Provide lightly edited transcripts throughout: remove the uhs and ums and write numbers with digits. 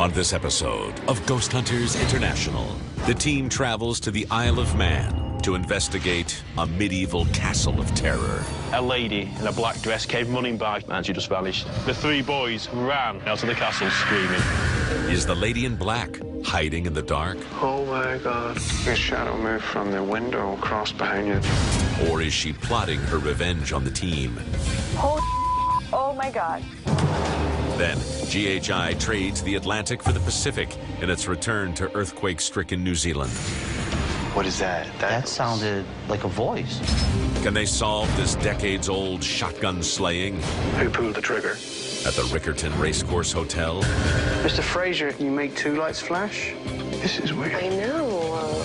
On this episode of Ghost Hunters International, the team travels to the Isle of Man to investigate a medieval castle of terror. A lady in a black dress came running by and she just vanished. The three boys ran out of the castle screaming. Is the lady in black hiding in the dark? Oh my God. A shadow moved from the window across behind you. Or is she plotting her revenge on the team? Oh my God. Then, GHI trades the Atlantic for the Pacific in its return to earthquake-stricken New Zealand. What is that? That sounded like a voice. Can they solve this decades-old shotgun slaying? Who pulled the trigger? At the Rickerton Racecourse Hotel? Mr. Fraser, you make two lights flash? This is weird. I know.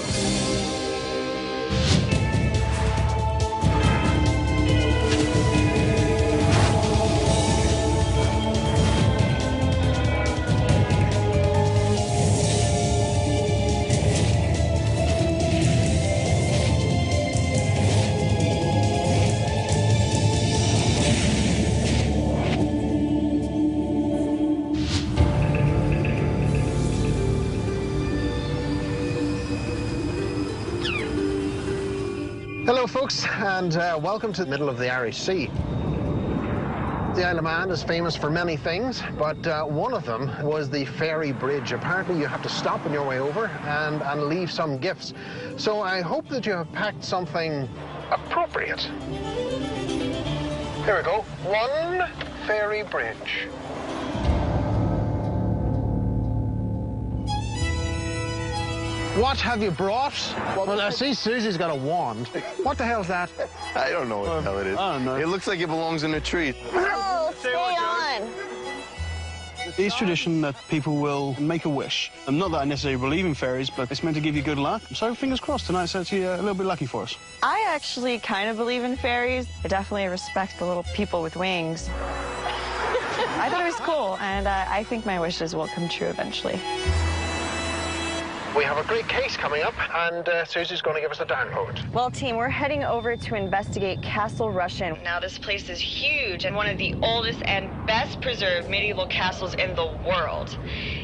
Hello folks, and welcome to the middle of the Irish Sea. The Isle of Man is famous for many things, but one of them was the ferry bridge. Apparently you have to stop on your way over and leave some gifts. So I hope that you have packed something appropriate. Here we go, one ferry bridge. What have you brought? Well, I see Susie's got a wand. What the hell's that? I don't know what the hell it is. I don't know. It looks like it belongs in a tree. Oh, stay on. It's tradition that people will make a wish. Not that I necessarily believe in fairies, but it's meant to give you good luck. So fingers crossed, tonight's actually a little bit lucky for us. I actually kind of believe in fairies. I definitely respect the little people with wings. I thought it was cool, and I think my wishes will come true eventually. We have a great case coming up, and Susie's going to give us the download. Well, team, we're heading over to investigate Castle Rushen. Now, this place is huge and one of the oldest and best preserved medieval castles in the world.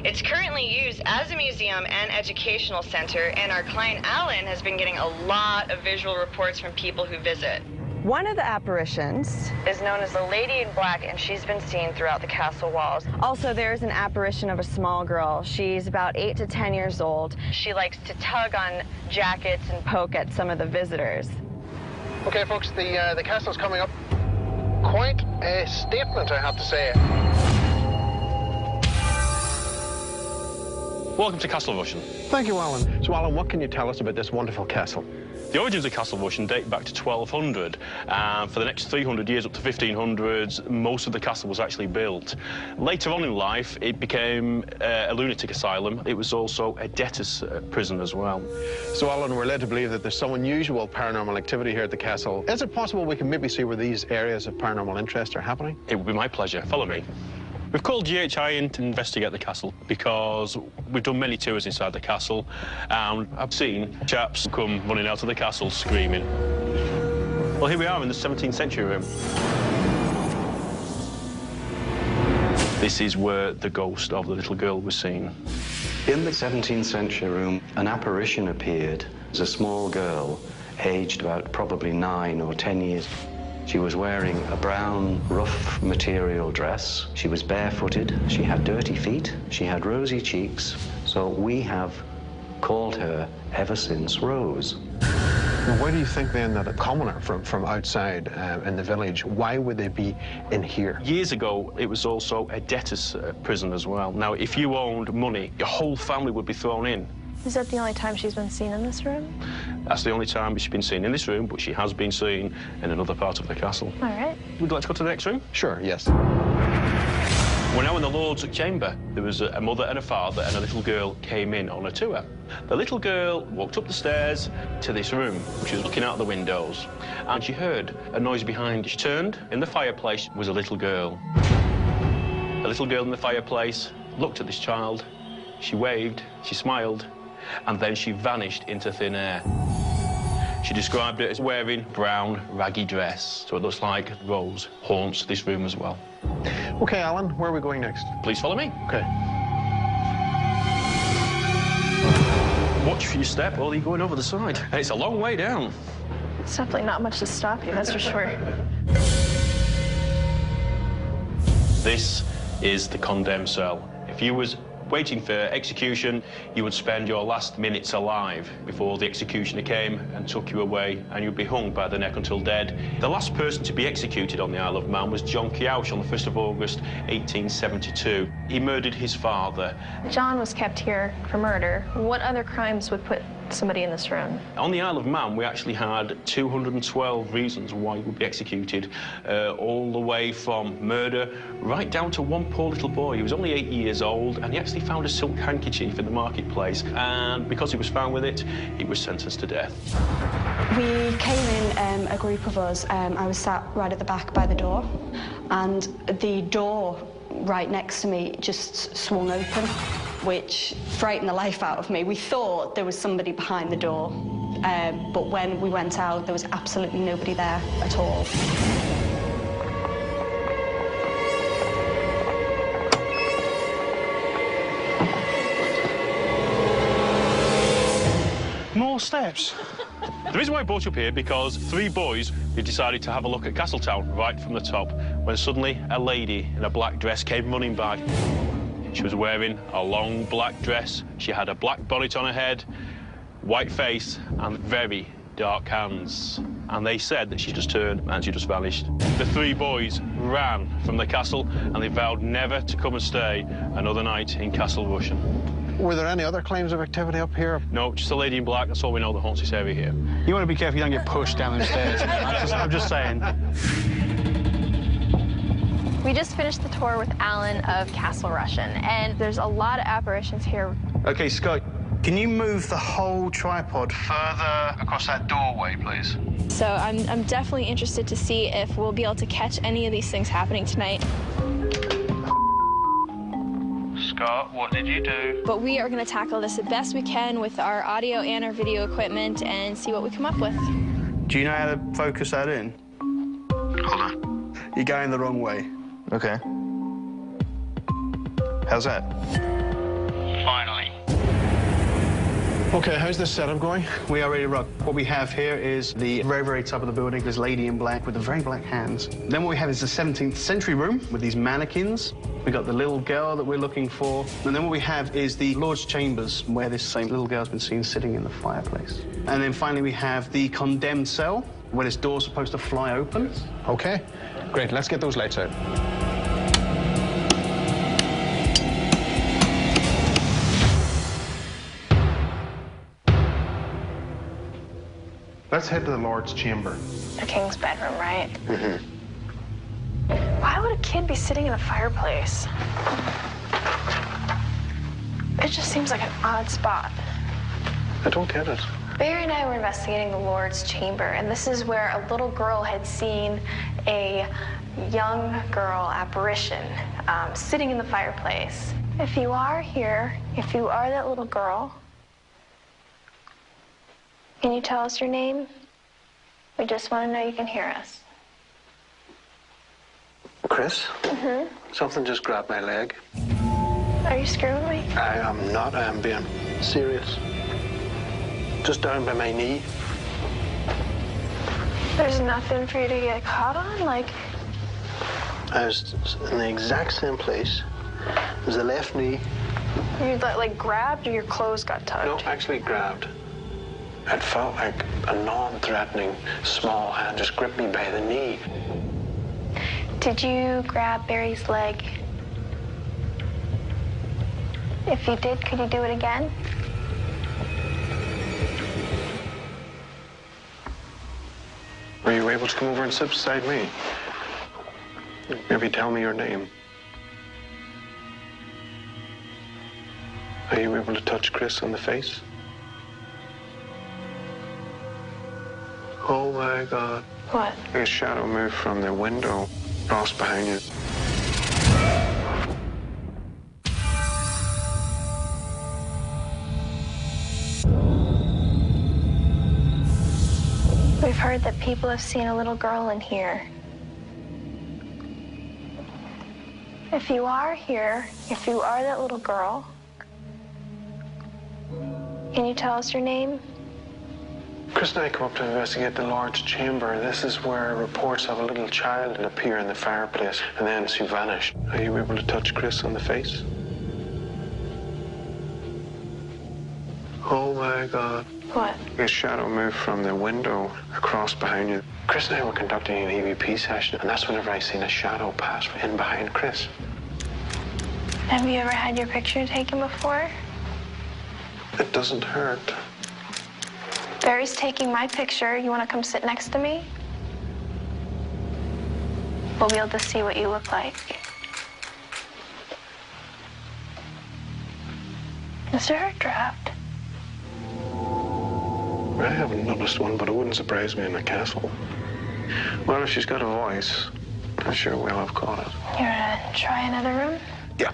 It's currently used as a museum and educational center, and our client, Alan, has been getting a lot of visual reports from people who visit. One of the apparitions is known as the Lady in Black, and she's been seen throughout the castle walls. Also, there's an apparition of a small girl. She's about 8 to 10 years old. She likes to tug on jackets and poke at some of the visitors. Okay, folks, the castle's coming up. Quite a statement, I have to say. Welcome to Castle Rushen. Thank you, Alan. So, Alan, what can you tell us about this wonderful castle? The origins of Castle Rushen date back to 1200. For the next 300 years, up to 1500s, most of the castle was actually built. Later on in life, it became a lunatic asylum. It was also a debtor's prison as well. So, Alan, we're led to believe that there's some unusual paranormal activity here at the castle. Is it possible we can maybe see where these areas of paranormal interest are happening? It would be my pleasure. Follow me. We've called GHI in to investigate the castle because we've done many tours inside the castle, and I've seen chaps come running out of the castle screaming. Well, here we are in the 17th century room. This is where the ghost of the little girl was seen. In the 17th century room, an apparition appeared as a small girl, aged about probably 9 or 10 years. She was wearing a brown, rough material dress. She was barefooted. She had dirty feet. She had rosy cheeks. So we have called her ever since Rose. Well, why do you think, then, that a commoner from outside in the village, why would they be in here? Years ago, it was also a debtor's prison as well. Now, if you owned money, your whole family would be thrown in. Is that the only time she's been seen in this room? That's the only time she's been seen in this room, but she has been seen in another part of the castle. All right. Would you like to go to the next room? Sure, yes. We're now in the Lord's chamber. There was a mother and a father, and a little girl came in on a tour. The little girl walked up the stairs to this room. She was looking out the windows, and she heard a noise behind her. She turned. In the fireplace was a little girl. The little girl in the fireplace looked at this child. She waved, she smiled, and then she vanished into thin air. She described it as wearing brown, raggy dress, so it looks like Rose haunts this room as well. OK, Alan, where are we going next? Please follow me. OK. watch for your step or you're going over the side. And it's a long way down. It's definitely not much to stop you, that's for sure. This is the condemned cell. If you was waiting for execution, you would spend your last minutes alive before the executioner came and took you away, and you'd be hung by the neck until dead. The last person to be executed on the Isle of Man was John Kiauch on the 1st of August, 1872. He murdered his father. John was kept here for murder. What other crimes would put somebody in this room? On the Isle of Man, we actually had 212 reasons why he would be executed, all the way from murder right down to one poor little boy. He was only 8 years old, and he actually found a silk handkerchief in the marketplace, and because he was found with it, he was sentenced to death. We came in, a group of us. I was sat right at the back by the door, and the door right next to me just swung open, which frightened the life out of me. We thought there was somebody behind the door, but when we went out, there was absolutely nobody there at all. More steps. The reason why I brought you up here because 3 boys who decided to have a look at Castletown right from the top when suddenly a lady in a black dress came running by. She was wearing a long black dress. She had a black bonnet on her head, white face, and very dark hands. And they said that she just turned and she just vanished. The 3 boys ran from the castle and they vowed never to come and stay another night in Castle Rushen. Were there any other claims of activity up here? No, just a lady in black. That's all we know that haunts this area here. You want to be careful you don't get pushed down the stairs. I'm just saying. We just finished the tour with Alan of Castle Rushen, and there's a lot of apparitions here. OK, Scott, can you move the whole tripod further across that doorway, please? So I'm definitely interested to see if we'll be able to catch any of these things happening tonight. Scott, what did you do? But we are going to tackle this the best we can with our audio and our video equipment and see what we come up with. Do you know how to focus that in? Hold on. You're going the wrong way. Okay. How's that? Finally. Okay, how's this setup going? We are ready to rock. What we have here is the very, very top of the building. This lady in black with the very black hands. Then what we have is the 17th century room with these mannequins. We got the little girl that we're looking for. And then what we have is the Lord's chambers, where this same little girl's been seen sitting in the fireplace. And then finally we have the condemned cell, where this door's supposed to fly open. Okay, great. Let's get those lights out. Let's head to the Lord's chamber. The king's bedroom, right? Mm-hmm. Why would a kid be sitting in a fireplace? It just seems like an odd spot. I don't get it. Barry and I were investigating the Lord's chamber, and this is where a little girl had seen a young girl apparition sitting in the fireplace. If you are here, if you are that little girl, can you tell us your name? We just want to know you can hear us. Chris? Mm-hmm. Something just grabbed my leg. Are you screwing me? I am not. I am being serious. Just down by my knee. There's nothing for you to get caught on? Like... I was in the exact same place. It was the left knee. You like grabbed or your clothes got tugged? No, actually grabbed. It felt like a non-threatening small hand just gripped me by the knee. Did you grab Barry's leg? If you did, could you do it again? Were you able to come over and sit beside me? Maybe tell me your name. Are you able to touch Chris on the face? Oh my God. What? A shadow moved from the window, crossed behind you. We've heard that people have seen a little girl in here. If you are here, if you are that little girl, Can you tell us your name? Chris and I come up to investigate the Lord's chamber. This is where reports of a little child appear in the fireplace, and then she vanished. Are you able to touch Chris on the face? Oh my God. What? A shadow moved from the window across behind you. Chris and I were conducting an EVP session, and that's whenever I seen a shadow pass in behind Chris. Have you ever had your picture taken before? It doesn't hurt. Barry's taking my picture. You want to come sit next to me? We'll be able to see what you look like. Is there a draft? I haven't noticed one, but it wouldn't surprise me in a castle. Well, if she's got a voice, I'm sure we'll have caught it. You want to try another room? Yeah.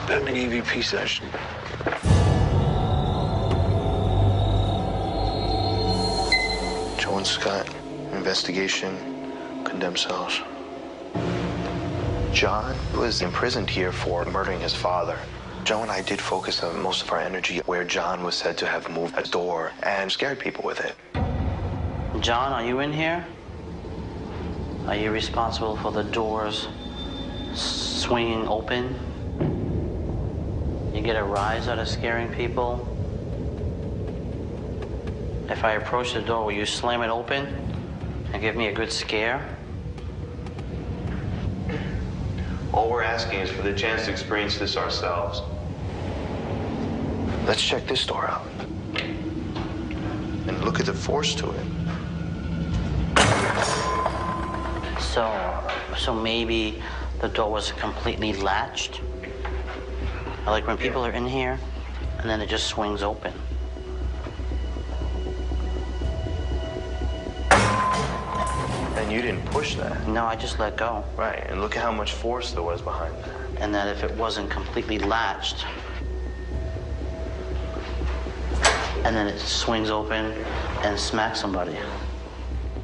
Pending EVP session. Joe and Scott, investigation, condemned cells. John was imprisoned here for murdering his father. Joe and I did focus on most of our energy where John was said to have moved a door and scared people with it. John, are you in here? Are you responsible for the doors swinging open? You get a rise out of scaring people? If I approach the door, will you slam it open and give me a good scare? All we're asking is for the chance to experience this ourselves. Let's check this door out. And look at the force to it. So maybe the door was completely latched? Like when people are in here, and then it just swings open. And you didn't push that. No, I just let go. Right, and look at how much force there was behind that. And that if it wasn't completely latched, and then it swings open and smacks somebody.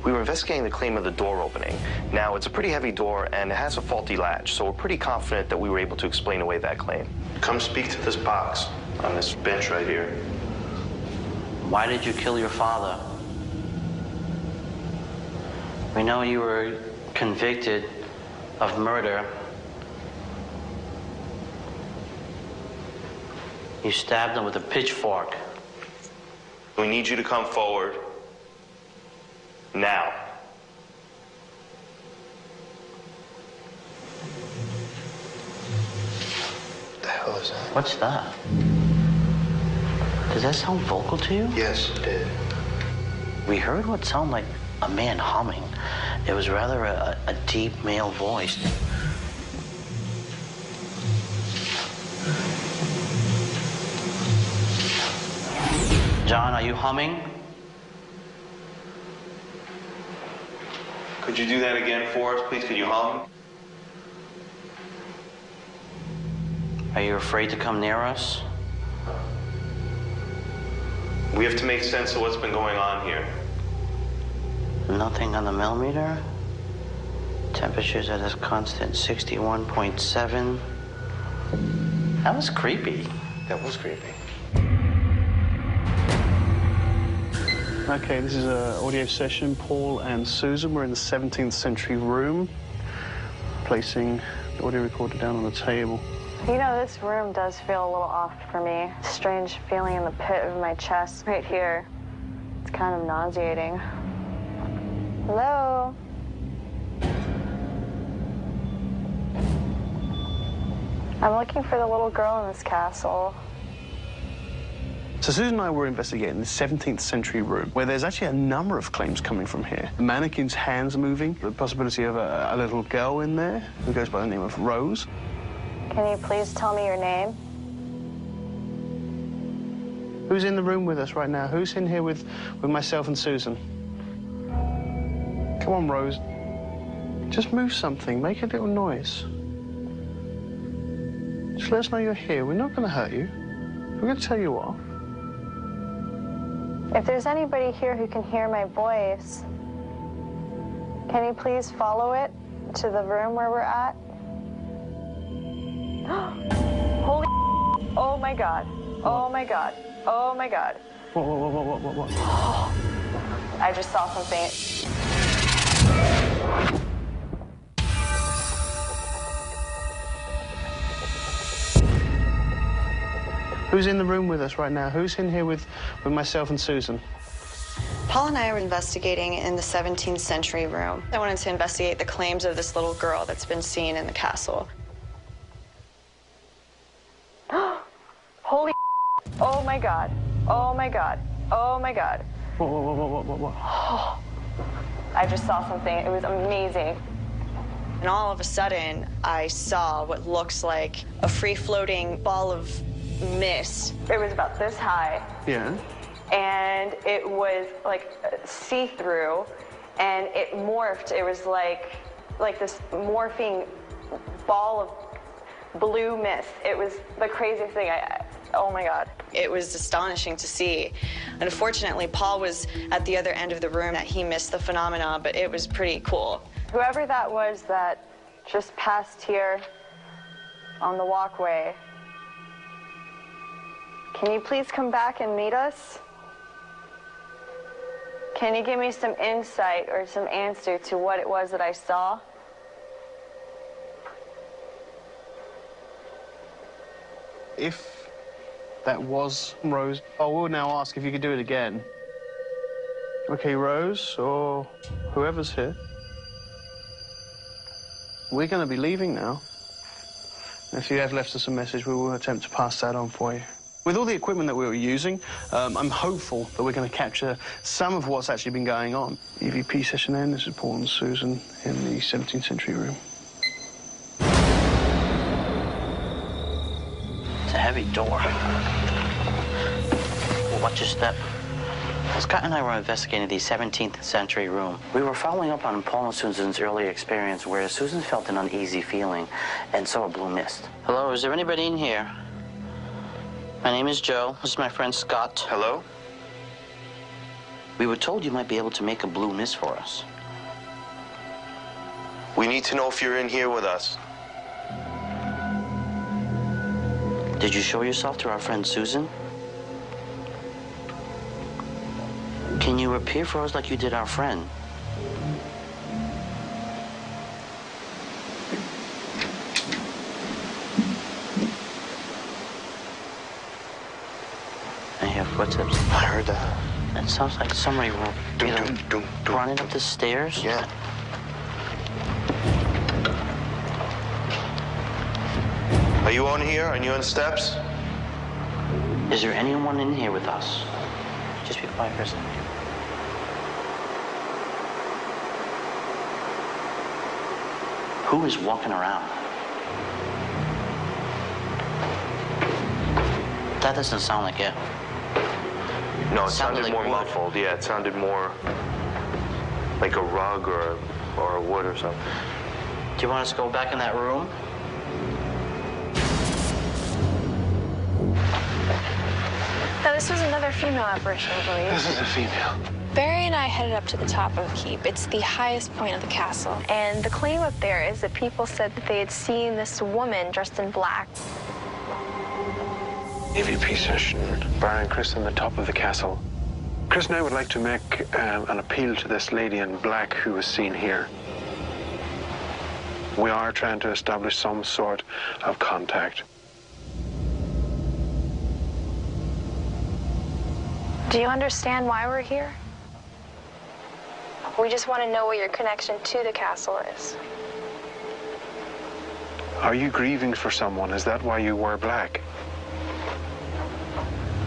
We were investigating the claim of the door opening. Now, it's a pretty heavy door, and it has a faulty latch, so we're pretty confident that we were able to explain away that claim. Come speak to this box on this bench right here. Why did you kill your father? We know you were convicted of murder. You stabbed him with a pitchfork. We need you to come forward now. What the hell is that? What's that? Does that sound vocal to you? Yes, it did. We heard what sounded like a man humming. It was rather a deep male voice. John, are you humming? Could you do that again for us, please? Could you hum? Are you afraid to come near us? We have to make sense of what's been going on here. Nothing on the millimeter. Temperature's at a constant 61.7. That was creepy. That was creepy. Okay, this is an audio session. Paul and Susan, we're in the 17th century room, placing the audio recorder down on the table. You know, this room does feel a little off for me. Strange feeling in the pit of my chest right here. It's kind of nauseating. Hello? I'm looking for the little girl in this castle. So Susan and I were investigating the 17th century room, where there's actually a number of claims coming from here. The mannequin's hands moving, the possibility of a little girl in there who goes by the name of Rose. Can you please tell me your name? Who's in the room with us right now? Who's in here with myself and Susan? Come on, Rose. Just move something. Make a little noise. Just let us know you're here. We're not going to hurt you. We're going to tell you off. If there's anybody here who can hear my voice, can you please follow it to the room where we're at? Holy, oh my God, oh my God. Oh my God. What? I just saw something. Who's in the room with us right now? Who's in here with myself and Susan? Paul and I are investigating in the 17th century room. I wanted to investigate the claims of this little girl that's been seen in the castle. Holy oh my God. Oh my God. Oh my God. What? I just saw something. It was amazing. And all of a sudden, I saw what looks like a free-floating ball of mist. It was about this high. Yeah. And it was like see-through, and it morphed. It was like this morphing ball of blue mist. It was the craziest thing. Oh my God. It was astonishing to see. Unfortunately, Paul was at the other end of the room. He missed the phenomena, but it was pretty cool. Whoever that was that just passed here on the walkway, can you please come back and meet us? Can you give me some insight or some answer to what it was that I saw? If that was Rose, I will now ask if you could do it again. Okay, Rose, or whoever's here. We're going to be leaving now. If you have left us a message, we will attempt to pass that on for you. With all the equipment that we were using, I'm hopeful that we're going to capture some of what's actually been going on. EVP session in. This is Paul and Susan in the 17th century room. It's a heavy door. Watch your step. Scott and I were investigating the 17th century room. We were following up on Paul and Susan's early experience where Susan felt an uneasy feeling and saw a blue mist. Hello, is there anybody in here? My name is Joe. This is my friend Scott. Hello? We were told you might be able to make a blue mist for us. We need to know if you're in here with us. Did you show yourself to our friend Susan? Can you appear for us like you did our friend? I hear footsteps. I heard that. It sounds like somebody running up the stairs. Yeah. Are you on here? Are you on steps? Is there anyone in here with us? Just be quiet for a second. Who is walking around? That doesn't sound like it. No, it sounded like more wood. muffled. Yeah, it sounded more like a rug or a wood or something. Do you want us to go back in that room? Now, this was another female apparition, I believe. This is a female. Barry and I headed up to the top of the keep. It's the highest point of the castle. And the claim up there is that people said that they had seen this woman dressed in black. EVP session. Barry and Chris on the top of the castle. Chris and I would like to make an appeal to this lady in black who was seen here. We are trying to establish some sort of contact. Do you understand why we're here? We just want to know what your connection to the castle is. Are you grieving for someone? Is that why you wear black?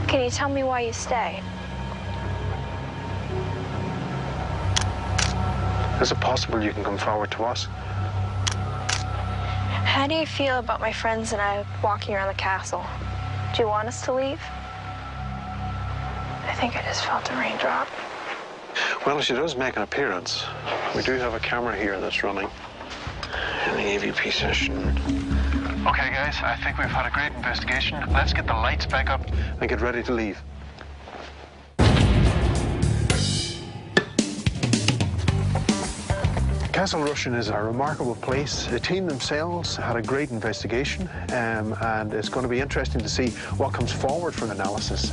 Can you tell me why you stay? Is it possible you can come forward to us? How do you feel about my friends and I walking around the castle? Do you want us to leave? I think I just felt a raindrop. Well, she does make an appearance. We do have a camera here that's running in the AVP session. Okay, guys, I think we've had a great investigation. Let's get the lights back up and get ready to leave. Castle Rushen is a remarkable place. The team themselves had a great investigation, and it's going to be interesting to see what comes forward from analysis.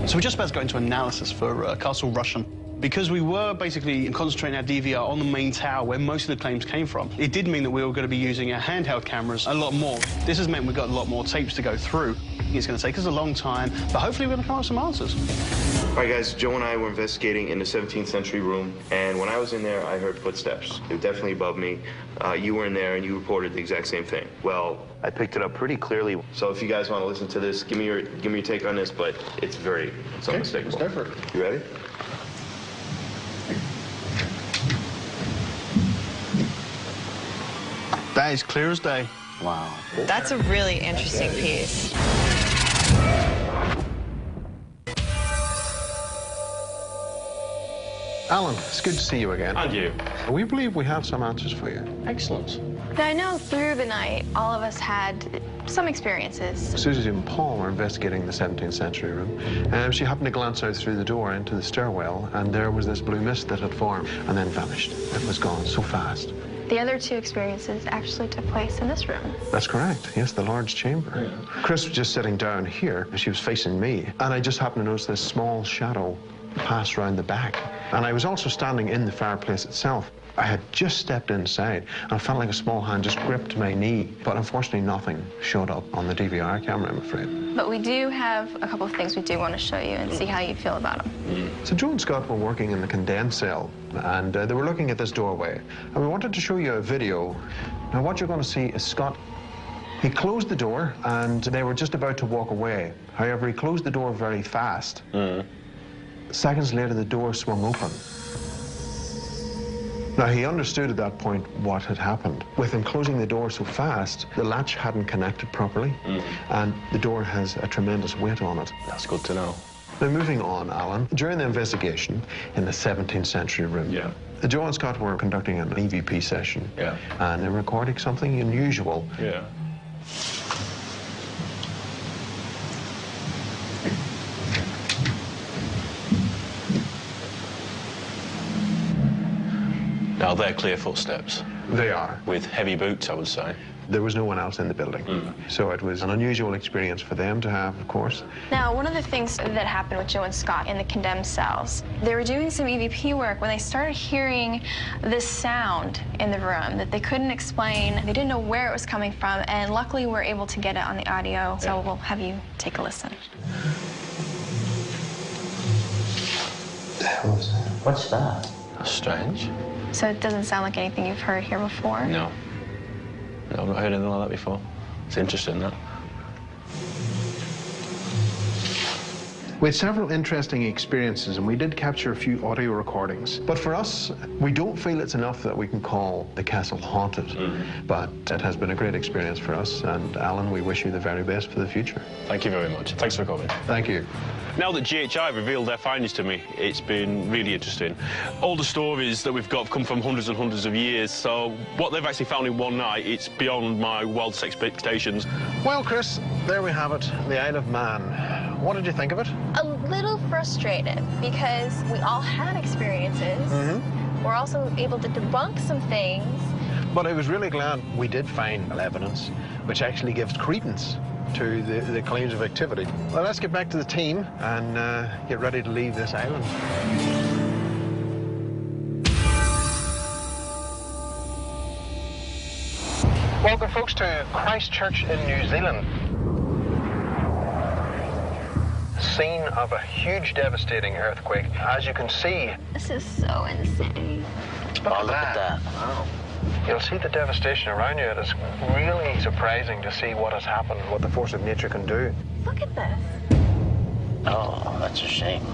So we're just about to go into analysis for Castle Rushen. Because we were basically concentrating our DVR on the main tower where most of the claims came from, it did mean that we were going to be using our handheld cameras a lot more. This has meant we've got a lot more tapes to go through. It's going to take us a long time, but hopefully we're going to come up with some answers. All right, guys, Joe and I were investigating in the 17th century room, and when I was in there, I heard footsteps. They were definitely above me. You were in there, and you reported the exact same thing. Well, I picked it up pretty clearly. So if you guys want to listen to this, give me your take on this, but it's unmistakable. Let's go for it. You ready? That is clear as day. Wow. That's a really interesting piece. Alan, it's good to see you again. And you. We believe we have some answers for you. Excellent. Now, I know through the night, all of us had some experiences. Susie and Paul were investigating the 17th century room, and she happened to glance out through the door into the stairwell, and there was this blue mist that had formed and then vanished. It was gone so fast. The other two experiences actually took place in this room. That's correct. Yes, the large chamber. Yeah. Chris was just sitting down here. She was facing me, and I just happened to notice this small shadow pass round the back. And I was also standing in the fireplace itself. I had just stepped inside, and I felt like a small hand just gripped my knee. But unfortunately, nothing showed up on the DVR camera, I'm afraid. But we do have a couple of things we do want to show you and see how you feel about them. So Joe and Scott were working in the condensed cell, and they were looking at this doorway. And we wanted to show you a video. Now, what you're going to see is Scott. He closed the door, and they were just about to walk away. However, he closed the door very fast. Seconds later, the door swung open. Now, he understood at that point what had happened. With him closing the door so fast, the latch hadn't connected properly, and the door has a tremendous weight on it. That's good to know. Now, moving on, Alan, during the investigation in the 17th century room, Joe and Scott were conducting an EVP session, and they were recording something unusual. Now, they're clear footsteps. They are. With heavy boots, I would say. There was no one else in the building. So it was an unusual experience for them to have, of course. Now, one of the things that happened with Joe and Scott in the condemned cells, they were doing some EVP work when they started hearing this sound in the room that they couldn't explain. They didn't know where it was coming from, and luckily we're able to get it on the audio, so we'll have you take a listen. What's that? That's strange. So it doesn't sound like anything you've heard here before? No. No, I've not heard anything like that before. It's interesting, that. We had several interesting experiences, and we did capture a few audio recordings. But for us, we don't feel it's enough that we can call the castle haunted. But it has been a great experience for us, and Alan, we wish you the very best for the future. Thank you very much. Thanks for coming. Thank you. Now that GHI revealed their findings to me, it's been really interesting. All the stories that we've got have come from hundreds and hundreds of years, so what they've actually found in one night, it's beyond my wildest expectations. Well, Chris, there we have it, the Isle of Man. What did you think of it? A little frustrated because we all had experiences. We're also able to debunk some things. But I was really glad we did find evidence which actually gives credence to the claims of activity. Well, let's get back to the team and get ready to leave this island. Welcome, folks, to Christchurch in New Zealand. Scene of a huge, devastating earthquake. As you can see... This is so insane. Look at that. Wow. You'll see the devastation around you. It is really surprising to see what has happened, what the force of nature can do. Look at this. Oh, that's a shame.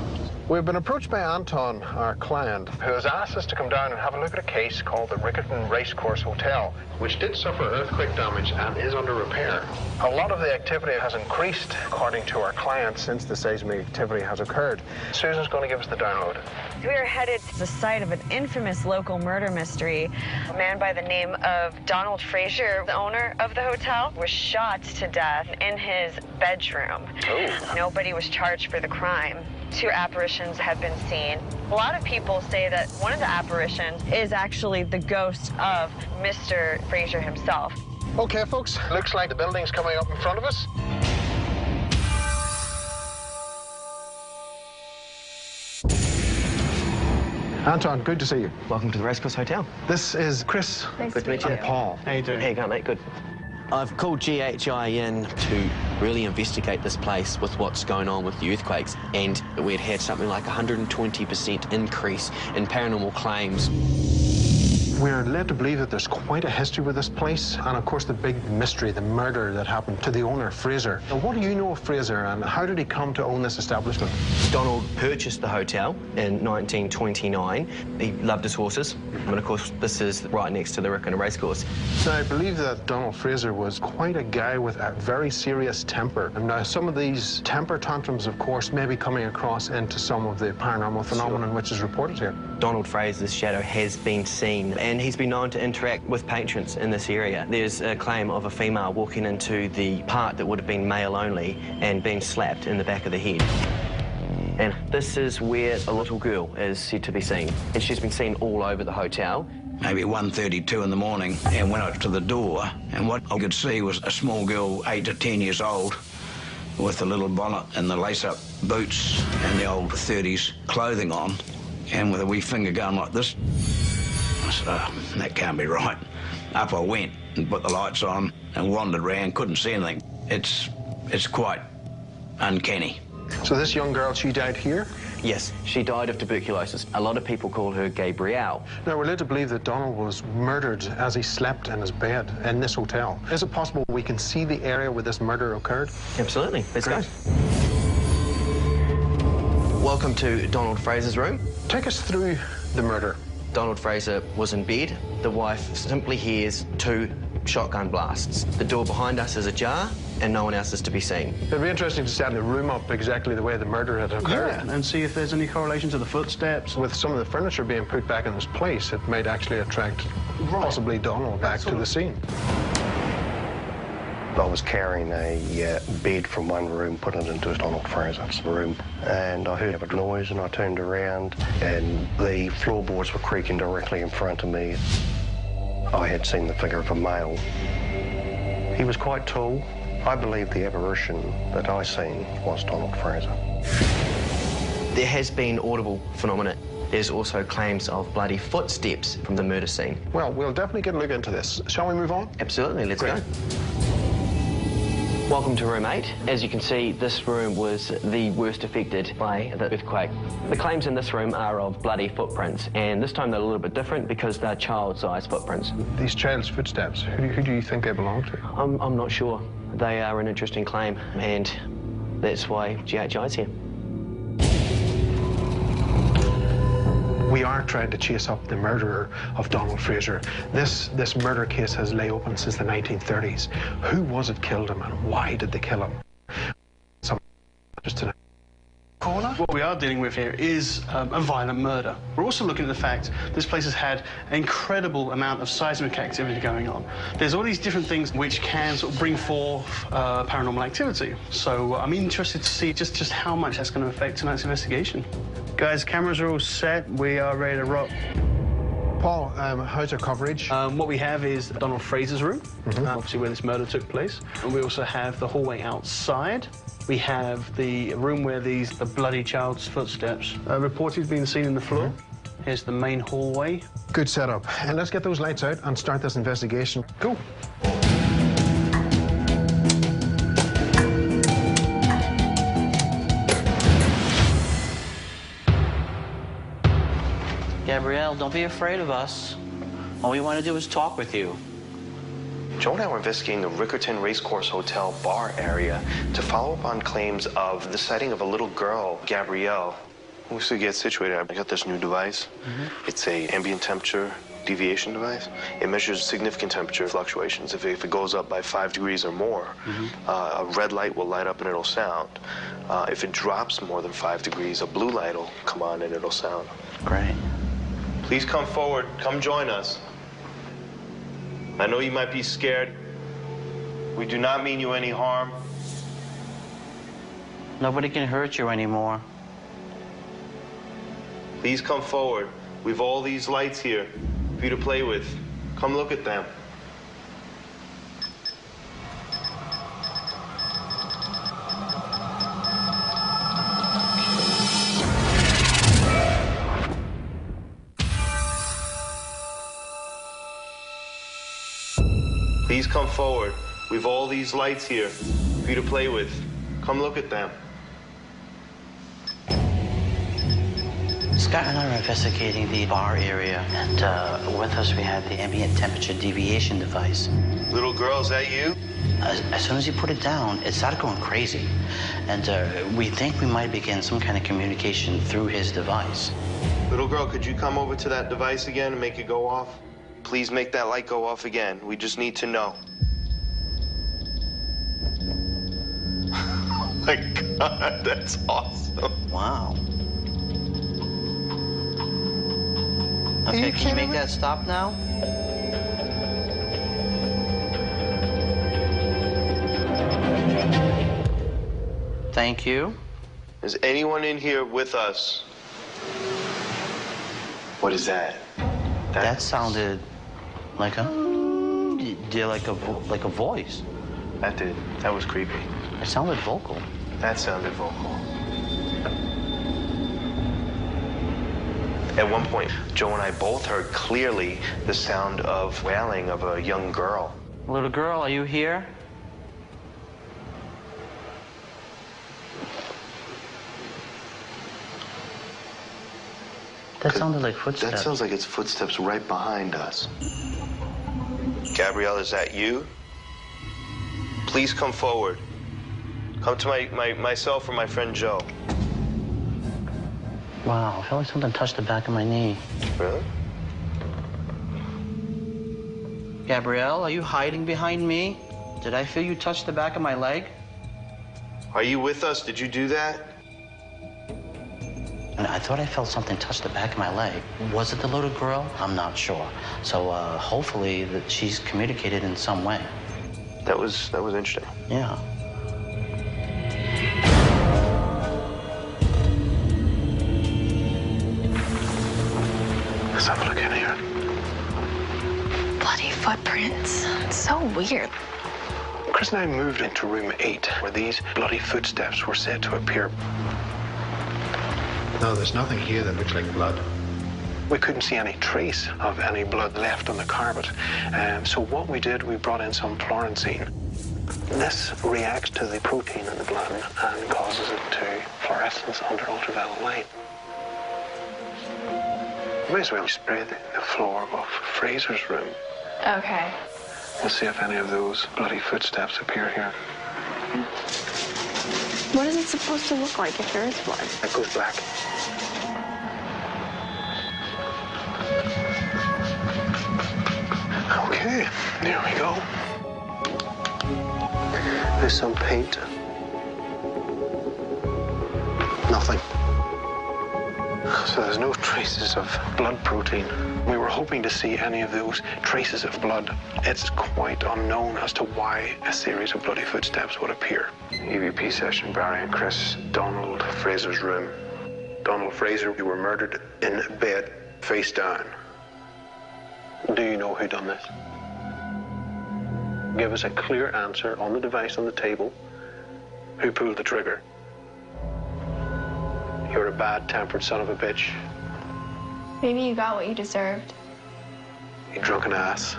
We've been approached by Anton, our client, who has asked us to come down and have a look at a case called the Rickerton Racecourse Hotel, which did suffer earthquake damage and is under repair. A lot of the activity has increased, according to our client, since the seismic activity has occurred. Susan's going to give us the download. We are headed to the site of an infamous local murder mystery. A man by the name of Donald Fraser, the owner of the hotel, was shot to death in his bedroom. Oh. Nobody was charged for the crime. 2 apparitions have been seen. A lot of people say that one of the apparitions is actually the ghost of Mr. Fraser himself. Okay, folks, looks like the building's coming up in front of us. Anton, good to see you. Welcome to the Racecourse Hotel. This is Chris. Nice Good to meet you. And Paul. How you doing? How you going, mate? Good. I've called GHI in to really investigate this place with what's going on with the earthquakes, and we'd had something like 120% increase in paranormal claims. We're led to believe that there's quite a history with this place, and of course the big mystery, the murder that happened to the owner, Fraser. Now, what do you know of Fraser, and how did he come to own this establishment? Donald purchased the hotel in 1929. He loved his horses, and of course this is right next to the Rickerton Racecourse. Now, I believe that Donald Fraser was quite a guy with a very serious temper. And now some of these temper tantrums, of course, may be coming across into some of the paranormal phenomenon which is reported here. Donald Fraser's shadow has been seen, and he's been known to interact with patrons in this area. There's a claim of a female walking into the part that would have been male only and being slapped in the back of the head. And this is where a little girl is said to be seen, and she's been seen all over the hotel. Maybe 1:32 in the morning, and went up to the door, and what I could see was a small girl, 8 to 10 years old, with a little bonnet and the lace-up boots and the old 30s clothing on, and with a wee finger going like this. I said, oh, that can't be right. Up I went and put the lights on and wandered around, couldn't see anything. It's quite uncanny. So this young girl, she died here? Yes, she died of tuberculosis. A lot of people call her Gabrielle. Now, we're led to believe that Donald was murdered as he slept in his bed in this hotel. Is it possible we can see the area where this murder occurred? Absolutely. Let's go. Welcome to Donald Fraser's room. Take us through the murder. Donald Fraser was in bed. The wife simply hears 2 shotgun blasts. The door behind us is ajar, and no one else is to be seen. It'd be interesting to set the room up exactly the way the murder had occurred. Yeah, and see if there's any correlation to the footsteps. With some of the furniture being put back in its place, it might actually attract possibly Donald back to the scene. I was carrying a bed from one room, putting it into Donald Fraser's room, and I heard a noise, and I turned around, and the floorboards were creaking directly in front of me. I had seen the figure of a male. He was quite tall. I believe the apparition that I seen was Donald Fraser. There has been audible phenomena. There's also claims of bloody footsteps from the murder scene. Well, we'll definitely get a look into this. Shall we move on? Absolutely, let's go. Welcome to room 8. As you can see, this room was the worst affected by the earthquake. The claims in this room are of bloody footprints, and this time they're a little bit different because they're child-sized footprints. These child's footsteps, who do you think they belong to? I'm not sure. They are an interesting claim, and that's why GHI's here. We are trying to chase up the murderer of Donald Fraser. This murder case has lay open since the 1930s. Who was it killed him, and why did they kill him? Just tonight. What we are dealing with here is a violent murder. We're also looking at the fact this place has had an incredible amount of seismic activity going on. There's all these different things which can sort of bring forth paranormal activity. So I'm interested to see just how much that's going to affect tonight's investigation. Guys, cameras are all set. We are ready to rock. Paul, how's your coverage? What we have is Donald Fraser's room, obviously where this murder took place. And we also have the hallway outside. We have the room where the bloody child's footsteps reported being seen in the floor. Here's the main hallway. Good setup. And let's get those lights out and start this investigation. Go. Gabrielle, don't be afraid of us. All we want to do is talk with you. Joe and I were investigating the Rickerton Racecourse Hotel bar area to follow up on claims of the sighting of a little girl, Gabrielle, Once we get situated, I got this new device. It's a ambient temperature deviation device. It measures significant temperature fluctuations. If it goes up by 5 degrees or more, a red light will light up and it'll sound. If it drops more than 5 degrees, a blue light will come on and it'll sound. Great. Please come forward. Come join us. I know you might be scared. We do not mean you any harm. Nobody can hurt you anymore. Please come forward. We've all these lights here for you to play with. Come look at them. Please come forward. We've all these lights here for you to play with. Come look at them. Scott and I are investigating the bar area, and with us we had the ambient temperature deviation device. Little girl, is that you? As soon as he put it down, it started going crazy. And we think we might begin some kind of communication through his device. Little girl, could you come over to that device again and make it go off? Please make that light go off again. We just need to know. Oh my God, that's awesome. Wow. Okay, can you make that stop now? Thank you. Is anyone in here with us? What is that? That sounded like a voice. That did. That was creepy. It sounded vocal. That sounded vocal. At one point, Joe and I both heard clearly the sound of wailing of a young girl. Little girl, are you here? That sounded like footsteps. That sounds like it's footsteps right behind us. Gabrielle, is that you? Please come forward. Come to myself or my friend Joe. Wow, I felt like something touched the back of my knee. Really? Gabrielle, are you hiding behind me? Did I feel you touch the back of my leg? Are you with us? Did you do that? And I thought I felt something touch the back of my leg. Was it the little girl? I'm not sure. So hopefully that she's communicated in some way. That was interesting. Yeah. Let's have a look in here. Bloody footprints. It's so weird. Chris and I moved into room 8, where these bloody footsteps were said to appear. No, there's nothing here that looks like blood. We couldn't see any trace of any blood left on the carpet. So what we did, we brought in some fluorescein. This reacts to the protein in the blood and causes it to fluorescence under ultraviolet light. We may as well spray the floor of Fraser's room. Okay. We'll see if any of those bloody footsteps appear here. What is it supposed to look like if there is blood? It goes black. Okay, there we go. There's some paint. Nothing. So there's no traces of blood protein. We were hoping to see any of those traces of blood. It's quite unknown as to why a series of bloody footsteps would appear. EVP session, Barry and Chris, Donald Fraser's room. Donald Fraser, you were murdered in bed, face down. Do you know who done this? Give us a clear answer on the device on the table. Who pulled the trigger? You're a bad-tempered son of a bitch. Maybe you got what you deserved. You drunken ass.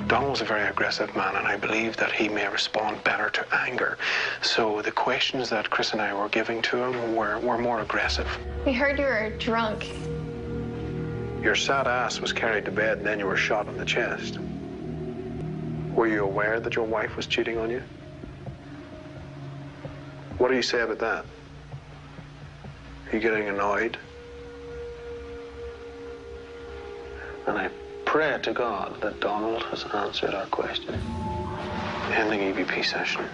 Donald's a very aggressive man, and I believe that he may respond better to anger. So the questions that Chris and I were giving to him were more aggressive. We heard you were drunk. Your sad ass was carried to bed, and then you were shot in the chest. Were you aware that your wife was cheating on you? What do you say about that? Are you getting annoyed? And I pray to God that Donald has answered our question. Ending EVP session.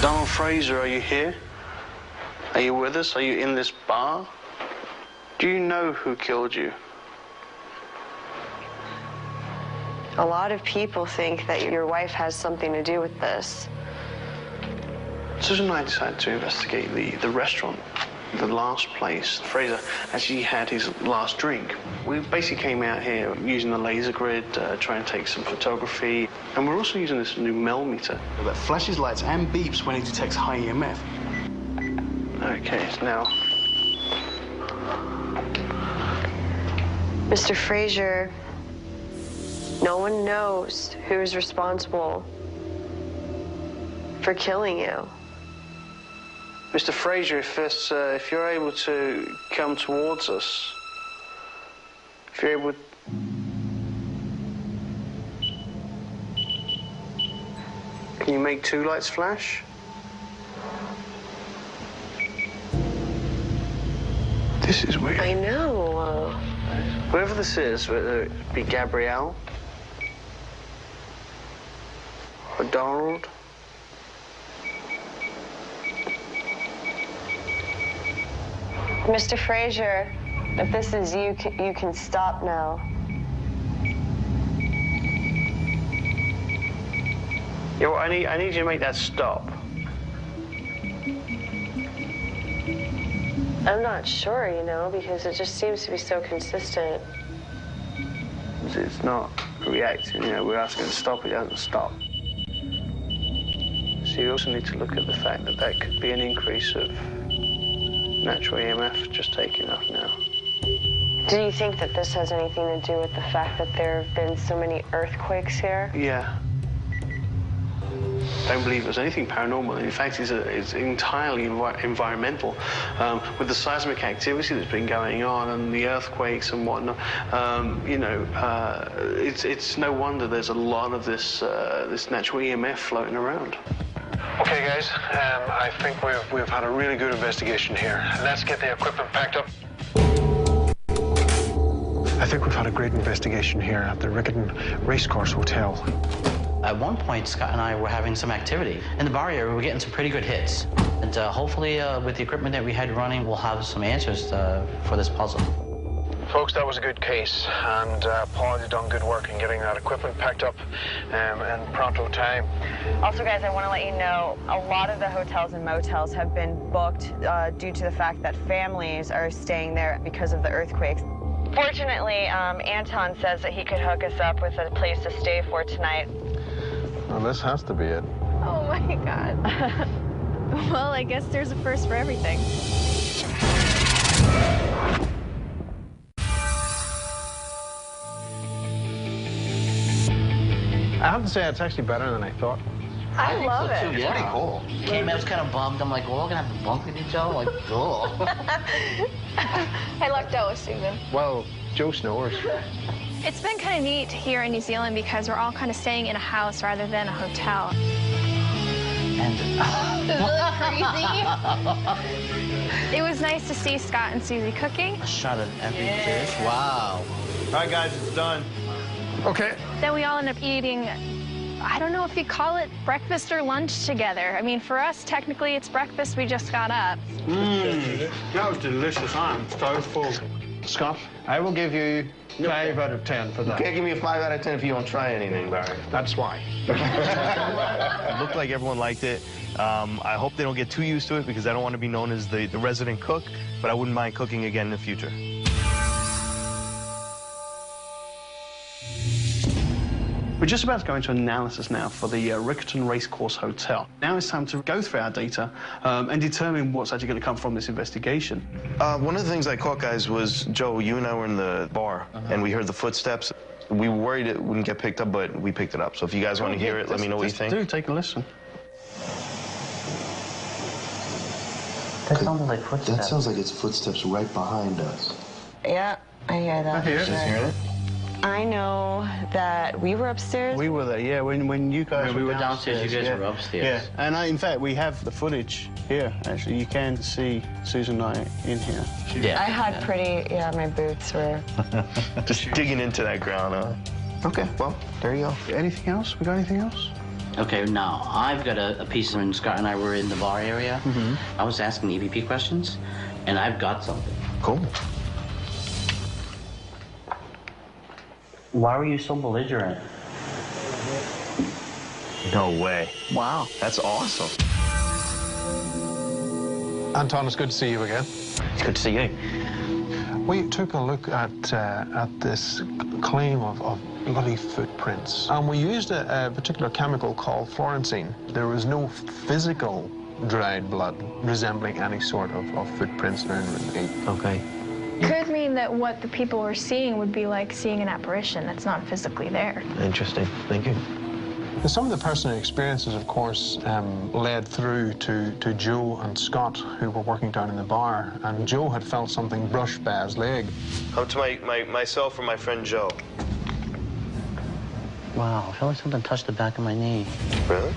Donald Fraser, are you here? Are you with us? Are you in this bar? Do you know who killed you? A lot of people think that your wife has something to do with this. Susan and I decided to investigate the restaurant, the last place Fraser actually had his last drink. We basically came out here using the laser grid, trying to take some photography, and we're also using this new Mel meter that flashes lights and beeps when it detects high EMF. Okay, so now. Mr. Fraser, no one knows who's responsible for killing you. Mr. Fraser, if you're able to come towards us, if you're able... Can you make two lights flash? This is weird. I know. Whoever this is, whether it be Gabrielle or Donald. Mr. Fraser, if this is you, you can stop now. Yo, I need you to make that stop. I'm not sure, you know, because it just seems to be so consistent. It's not reacting, you know, we're asking it to stop, it doesn't stop. So you also need to look at the fact that that could be an increase of natural EMF just taking off now. Do you think that this has anything to do with the fact that there have been so many earthquakes here? Yeah. Don't believe there's anything paranormal. In fact, it's entirely environmental. With the seismic activity that's been going on and the earthquakes and whatnot, you know, it's no wonder there's a lot of this natural EMF floating around. Okay, guys, I think we've had a really good investigation here. Let's get the equipment packed up. I think we've had a great investigation here at the Riccarton Racecourse Hotel. At one point, Scott and I were having some activity. In the bar area, we were getting some pretty good hits. And hopefully, with the equipment that we had running, we'll have some answers for this puzzle. Folks, that was a good case, and Paul has done good work in getting that equipment packed up in pronto time. Also, guys, I want to let you know, a lot of the hotels and motels have been booked due to the fact that families are staying there because of the earthquakes. Fortunately, Anton says that he could hook us up with a place to stay for tonight. Well, this has to be it. Oh my God. Well, I guess there's a first for everything. I have to say, it's actually better than I thought. I love it. It's pretty cool. Came in, I was kind of bummed. I'm like, we're all gonna have to bunk with each other? Like, ugh. I lucked out with Susan. Well, Joe snores. It's been kind of neat here in New Zealand because we're all kind of staying in a house rather than a hotel. And crazy. It was nice to see Scott and Susie cooking. a shot of every dish. Wow. All right, guys, it's done. Okay. Then we all end up eating, I don't know if you call it breakfast or lunch together. I mean, for us, technically, it's breakfast. We just got up. That was delicious. I'm so full. Scott, I will give you 5 out of 10 for that. You can't give me a 5 out of 10 if you don't try anything, Barry. That's why. It looked like everyone liked it. I hope they don't get too used to it because I don't want to be known as the resident cook, but I wouldn't mind cooking again in the future. We're just about to go into analysis now for the Riccarton Racecourse Hotel. Now it's time to go through our data and determine what's actually going to come from this investigation. One of the things I caught, guys, was, Joe, you and I were in the bar, and we heard the footsteps. We were worried it wouldn't get picked up, but we picked it up. So if you guys want to hear it, let me know what you think. Do take a listen. That sounded like footsteps. That sounds like it's footsteps right behind us. Yeah, I hear that. I hear it. Sure. Hear it? I know that we were upstairs. We were there, yeah, when you guys we were downstairs, you guys were upstairs. Yeah, and in fact, we have the footage here, actually. You can see Susan and I in here. Yeah. I had my boots were... Just digging into that ground, huh? Okay, well, there you go. Anything else? We got anything else? Okay, now, I've got a piece when Scott and I were in the bar area. I was asking EVP questions, and I've got something. Cool. Why were you so belligerent? No way. Wow. That's awesome. Anton, it's good to see you again. It's good to see you. We took a look at this claim of bloody footprints, and we used a particular chemical called fluorescein. There was no physical dried blood resembling any sort of footprints or anything. Okay. Could mean that what the people were seeing would be like seeing an apparition that's not physically there. Interesting. Thank you. Some of the personal experiences, of course, led through to Joe and Scott, who were working down in the bar, and Joe had felt something brush by his leg. Up to myself or my friend Joe. Wow, I felt like something touched the back of my knee. Really?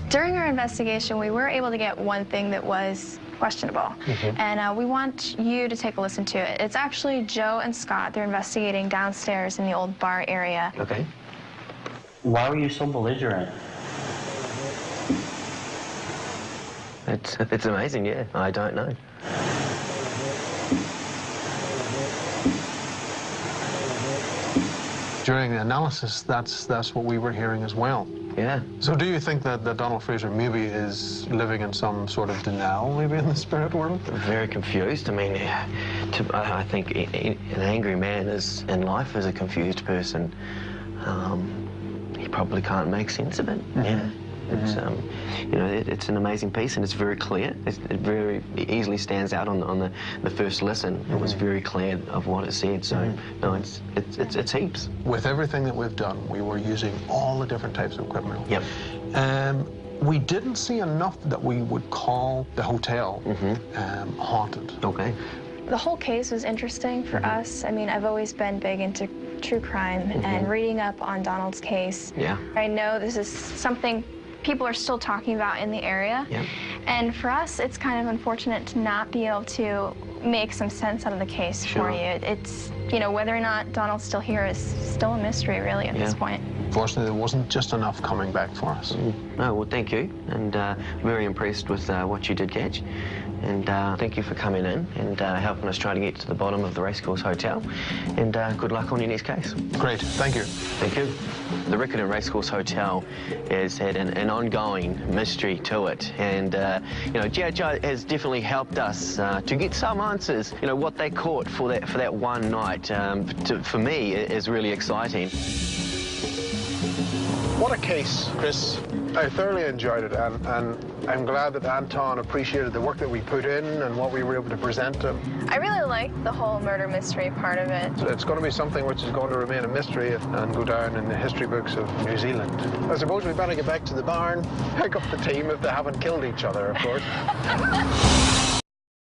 During our investigation, we were able to get one thing that was questionable. And we want you to take a listen to it. It's actually Joe and Scott. They're investigating downstairs in the old bar area. Okay. Why were you so belligerent? It's amazing, yeah. I don't know. During the analysis, that's what we were hearing as well. Yeah. So do you think that Donald Fraser maybe is living in some sort of denial, maybe in the spirit world? Very confused. I mean, I think an angry man in life is a confused person. He probably can't make sense of it. Yeah. It's, you know, it's an amazing piece, and it's very clear. It very easily stands out on the first listen. It was very clear of what it said. So no, it's heaps. With everything that we've done, we were using all the different types of equipment. Yep. We didn't see enough that we would call the hotel haunted. Okay. The whole case was interesting for us. I mean, I've always been big into true crime and reading up on Donald's case. Yeah. I know this is something people are still talking about in the area. Yeah. And for us, it's kind of unfortunate to not be able to make some sense out of the case for you. It's, you know, whether or not Donald's still here is still a mystery, really, at this point. Fortunately, there wasn't just enough coming back for us. No, well, thank you, and very impressed with what you did catch. And thank you for coming in and helping us try to get to the bottom of the Racecourse Hotel. And good luck on your next case. Great, thank you. Thank you. The Record and Racecourse Hotel has had an ongoing mystery to it. And, you know, G.I. has definitely helped us to get some answers. You know, what they caught for that one night, for me, is really exciting. What a case, Chris. I thoroughly enjoyed it, and I'm glad that Anton appreciated the work that we put in and what we were able to present to him. I really liked the whole murder mystery part of it. So it's going to be something which is going to remain a mystery and go down in the history books of New Zealand. I suppose we better get back to the barn, pick up the team if they haven't killed each other, of course.